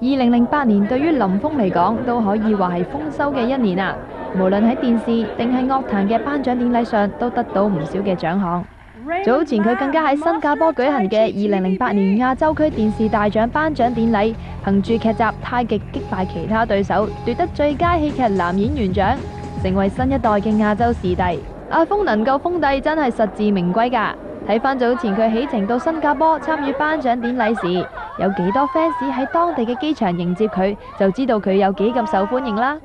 2008年對於林峰嚟講都可以話係豐收嘅一年啊！無論喺電視定係樂壇嘅頒獎典禮上，都得到唔少嘅獎項。早前佢更加喺新加坡舉行嘅2008年亞洲區電視大獎頒獎典禮，憑住劇集《太極》擊敗其他對手，奪得最佳戲劇男演員獎，成為新一代嘅亞洲視帝。阿峰能夠封帝真係實至名歸㗎。睇返早前佢起程到新加坡參與頒獎典禮時，有幾多 fans 喺當地嘅機場迎接佢，就知道佢有幾咁受歡迎啦。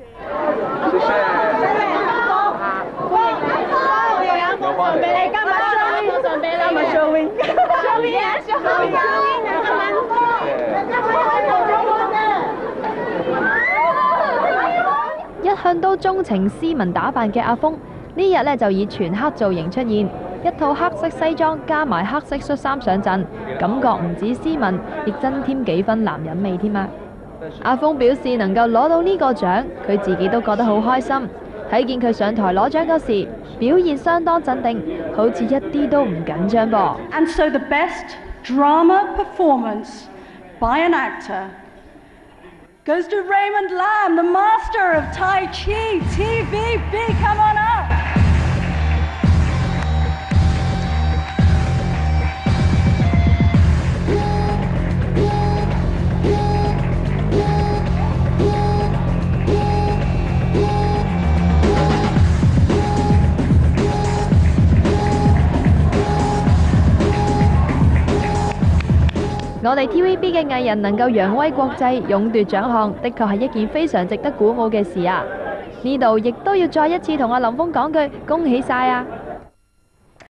一向都鍾情斯文打扮嘅阿峰，呢日呢就以全黑造型出現，一套黑色西裝加埋黑色恤衫上陣，感覺唔止斯文，亦增添幾分男人味添啊！阿峰表示能夠攞到呢個獎，佢自己都覺得好開心。睇見佢上台攞獎嗰時，表現相當鎮定，好似一啲都唔緊張噃。And so the best drama performance by an actor goes to Raymond Lam, the master of Tai Chi, TVB, come on up! 我哋 TVB 嘅藝人能夠揚威國際、勇奪獎項，的確係一件非常值得鼓舞嘅事啊！呢度亦都要再一次同阿林峰講句恭喜晒啊！